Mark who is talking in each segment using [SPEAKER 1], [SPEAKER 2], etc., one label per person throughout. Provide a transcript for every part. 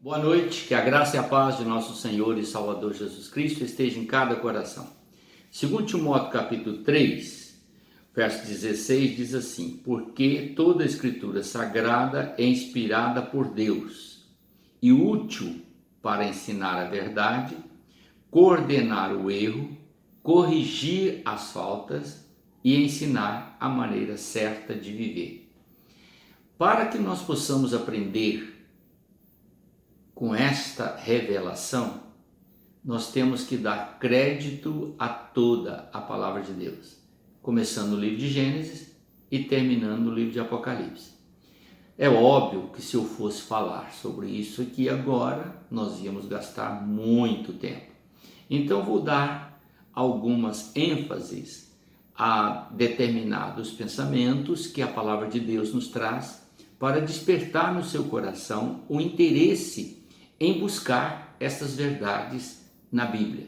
[SPEAKER 1] Boa noite, que a graça e a paz de nosso Senhor e Salvador Jesus Cristo esteja em cada coração. Segundo Timóteo capítulo 3, verso 16 diz assim: porque toda a escritura sagrada é inspirada por Deus e útil para ensinar a verdade, coordenar o erro, corrigir as faltas e ensinar a maneira certa de viver. Para que nós possamos aprender com esta revelação, nós temos que dar crédito a toda a palavra de Deus, começando no livro de Gênesis e terminando no livro de Apocalipse. É óbvio que se eu fosse falar sobre isso aqui agora, nós íamos gastar muito tempo. Então vou dar algumas ênfases a determinados pensamentos que a palavra de Deus nos traz para despertar no seu coração o interesse em buscar essas verdades na Bíblia.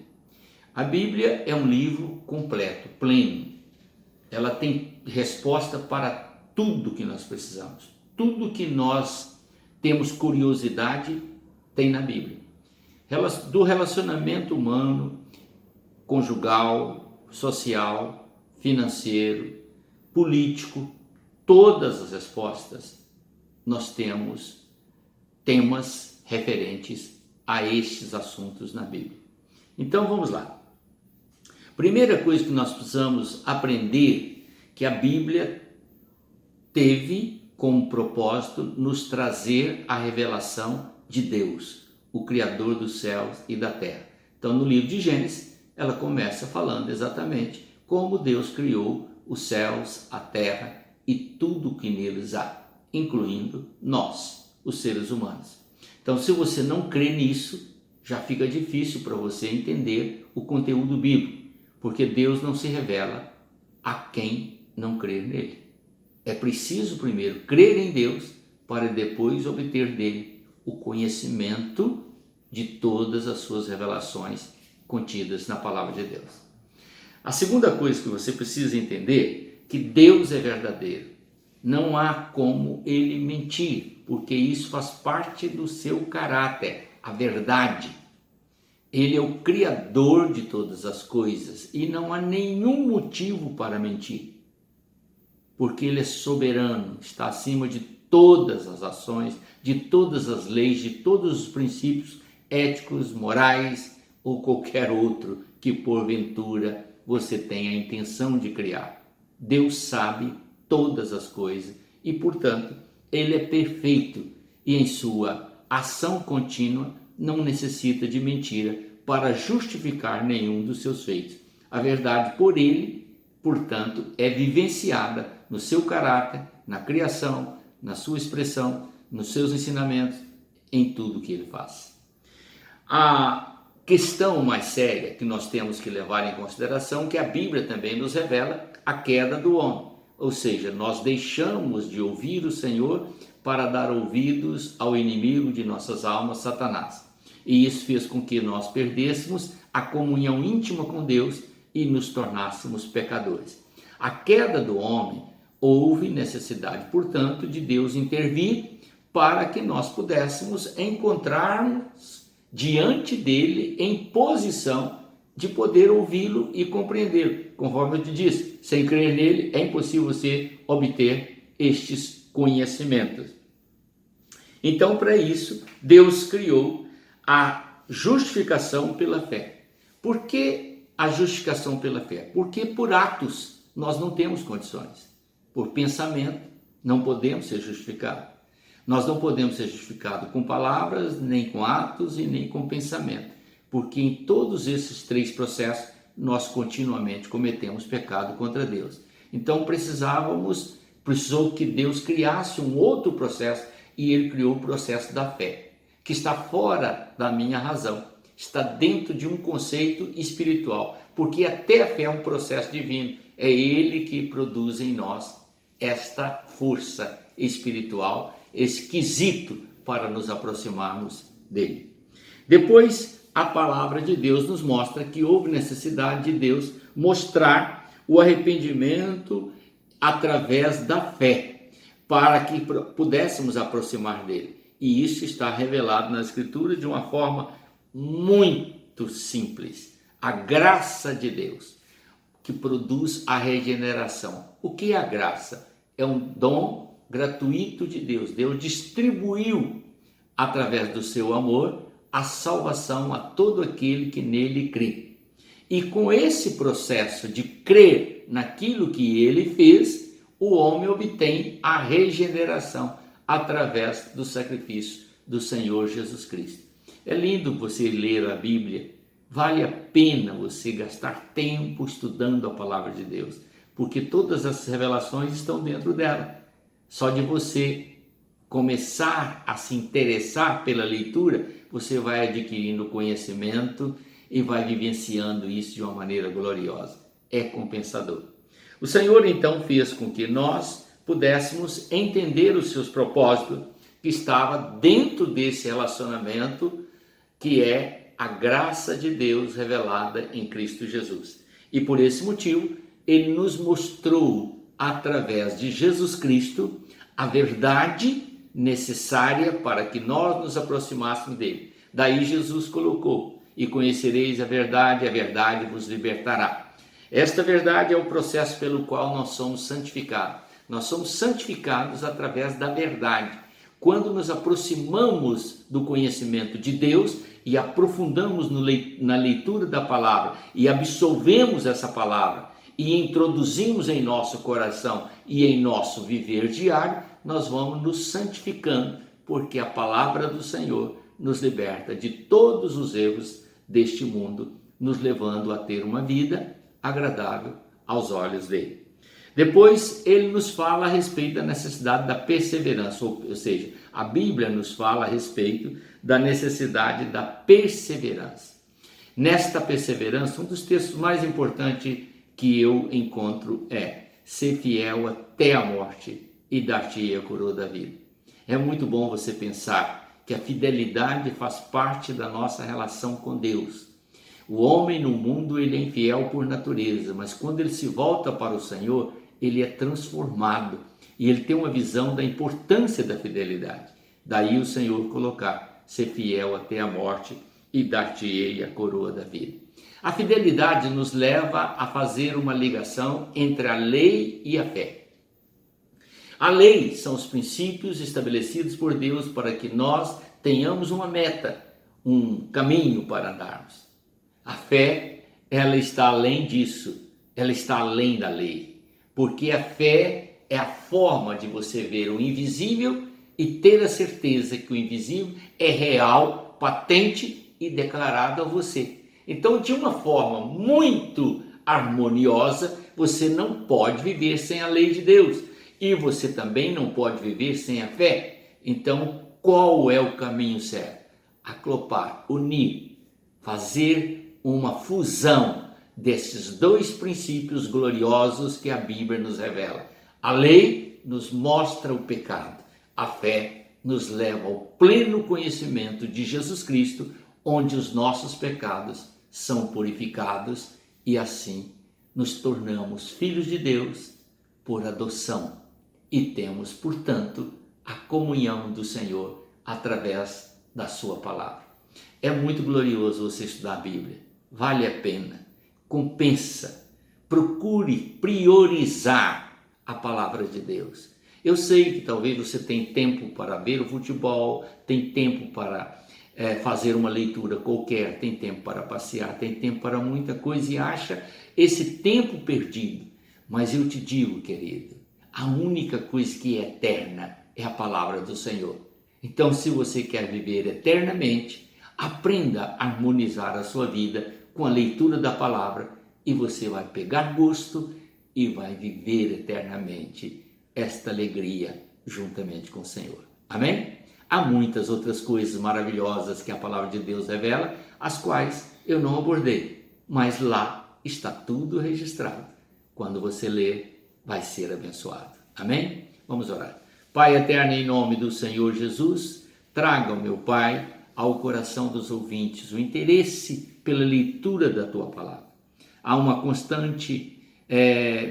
[SPEAKER 1] A Bíblia é um livro completo, pleno. Ela tem resposta para tudo que nós precisamos. Tudo que nós temos curiosidade tem na Bíblia. Do relacionamento humano, conjugal, social, financeiro, político, todas as respostas nós temos temas referentes a estes assuntos na Bíblia. Então vamos lá. Primeira coisa que nós precisamos aprender, que a Bíblia teve como propósito nos trazer a revelação de Deus, o Criador dos céus e da terra. Então no livro de Gênesis, ela começa falando exatamente como Deus criou os céus, a terra e tudo o que neles há, incluindo nós, os seres humanos. Então, se você não crê nisso, já fica difícil para você entender o conteúdo bíblico, porque Deus não se revela a quem não crer nele. É preciso primeiro crer em Deus para depois obter dele o conhecimento de todas as suas revelações contidas na palavra de Deus. A segunda coisa que você precisa entender é que Deus é verdadeiro. Não há como ele mentir, porque isso faz parte do seu caráter, a verdade. Ele é o Criador de todas as coisas e não há nenhum motivo para mentir, porque ele é soberano, está acima de todas as ações, de todas as leis, de todos os princípios éticos, morais ou qualquer outro que porventura você tenha a intenção de criar. Deus sabe todas as coisas e, portanto, ele é perfeito e em sua ação contínua não necessita de mentira para justificar nenhum dos seus feitos. A verdade por ele, portanto, é vivenciada no seu caráter, na criação, na sua expressão, nos seus ensinamentos, em tudo que ele faz. A questão mais séria que nós temos que levar em consideração é que a Bíblia também nos revela a queda do homem. Ou seja, nós deixamos de ouvir o Senhor para dar ouvidos ao inimigo de nossas almas, Satanás. E isso fez com que nós perdêssemos a comunhão íntima com Deus e nos tornássemos pecadores. A queda do homem, houve necessidade, portanto, de Deus intervir para que nós pudéssemos encontrar-nos diante dele em posição de poder ouvi-lo e compreendê-lo. Conforme eu te disse, sem crer nele é impossível você obter estes conhecimentos. Então, para isso, Deus criou a justificação pela fé. Por que a justificação pela fé? Porque por atos nós não temos condições. Por pensamento não podemos ser justificados. Nós não podemos ser justificados com palavras, nem com atos e nem com pensamento. Porque em todos esses três processos nós continuamente cometemos pecado contra Deus. Então precisou que Deus criasse um outro processo e ele criou o processo da fé, que está fora da minha razão, está dentro de um conceito espiritual, porque até a fé é um processo divino, é ele que produz em nós esta força espiritual, esquisito para nos aproximarmos dele. Depois, a palavra de Deus nos mostra que houve necessidade de Deus mostrar o arrependimento através da fé, para que pudéssemos aproximar dele. E isso está revelado na Escritura de uma forma muito simples. A graça de Deus, que produz a regeneração. O que é a graça? É um dom gratuito de Deus. Deus distribuiu, através do seu amor, a salvação a todo aquele que nele crê. E com esse processo de crer naquilo que ele fez, o homem obtém a regeneração através do sacrifício do Senhor Jesus Cristo. É lindo você ler a Bíblia, vale a pena você gastar tempo estudando a palavra de Deus, porque todas as revelações estão dentro dela. Só de você começar a se interessar pela leitura, você vai adquirindo conhecimento e vai vivenciando isso de uma maneira gloriosa. É compensador. O Senhor então fez com que nós pudéssemos entender os seus propósitos, que estava dentro desse relacionamento, que é a graça de Deus revelada em Cristo Jesus. E por esse motivo, ele nos mostrou, através de Jesus Cristo, a verdade necessária para que nós nos aproximássemos dele. Daí Jesus colocou: e conhecereis a verdade vos libertará. Esta verdade é o processo pelo qual nós somos santificados. Nós somos santificados através da verdade. Quando nos aproximamos do conhecimento de Deus e aprofundamos na leitura da palavra e absolvemos essa palavra e introduzimos em nosso coração e em nosso viver diário, nós vamos nos santificando, porque a palavra do Senhor nos liberta de todos os erros deste mundo, nos levando a ter uma vida agradável aos olhos dele. Depois ele nos fala a respeito da necessidade da perseverança, ou seja, a Bíblia nos fala a respeito da necessidade da perseverança. Nesta perseverança, um dos textos mais importantes que eu encontro é: ser fiel até a morte e dar-te-ei a coroa da vida. É muito bom você pensar que a fidelidade faz parte da nossa relação com Deus. O homem no mundo, ele é infiel por natureza, mas quando ele se volta para o Senhor, ele é transformado e ele tem uma visão da importância da fidelidade. Daí o Senhor colocar: ser fiel até a morte e dar-te-ei a coroa da vida. A fidelidade nos leva a fazer uma ligação entre a lei e a fé. A lei são os princípios estabelecidos por Deus para que nós tenhamos uma meta, um caminho para andarmos. A fé, ela está além disso, ela está além da lei, porque a fé é a forma de você ver o invisível e ter a certeza que o invisível é real, patente e declarado a você. Então, de uma forma muito harmoniosa, você não pode viver sem a lei de Deus. E você também não pode viver sem a fé. Então, qual é o caminho certo? Acoplar, unir, fazer uma fusão desses dois princípios gloriosos que a Bíblia nos revela. A lei nos mostra o pecado. A fé nos leva ao pleno conhecimento de Jesus Cristo, onde os nossos pecados são purificados e assim nos tornamos filhos de Deus por adoção. E temos, portanto, a comunhão do Senhor através da sua palavra. É muito glorioso você estudar a Bíblia. Vale a pena. Compensa. Procure priorizar a palavra de Deus. Eu sei que talvez você tenha tempo para ver o futebol, tem tempo para fazer uma leitura qualquer, tem tempo para passear, tem tempo para muita coisa e acha esse tempo perdido. Mas eu te digo, querido, a única coisa que é eterna é a palavra do Senhor. Então, se você quer viver eternamente, aprenda a harmonizar a sua vida com a leitura da palavra e você vai pegar gosto e vai viver eternamente esta alegria juntamente com o Senhor. Amém? Há muitas outras coisas maravilhosas que a palavra de Deus revela, as quais eu não abordei, mas lá está tudo registrado. Quando você ler, vai ser abençoado. Amém? Vamos orar. Pai eterno, em nome do Senhor Jesus, traga, meu Pai, ao coração dos ouvintes o interesse pela leitura da Tua palavra. Há uma constante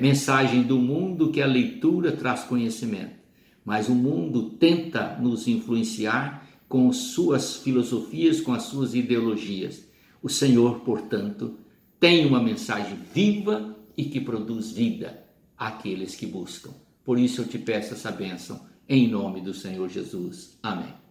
[SPEAKER 1] mensagem do mundo que a leitura traz conhecimento, mas o mundo tenta nos influenciar com suas filosofias, com as suas ideologias. O Senhor, portanto, tem uma mensagem viva e que produz vida àqueles que buscam. Por isso eu te peço essa bênção, em nome do Senhor Jesus. Amém.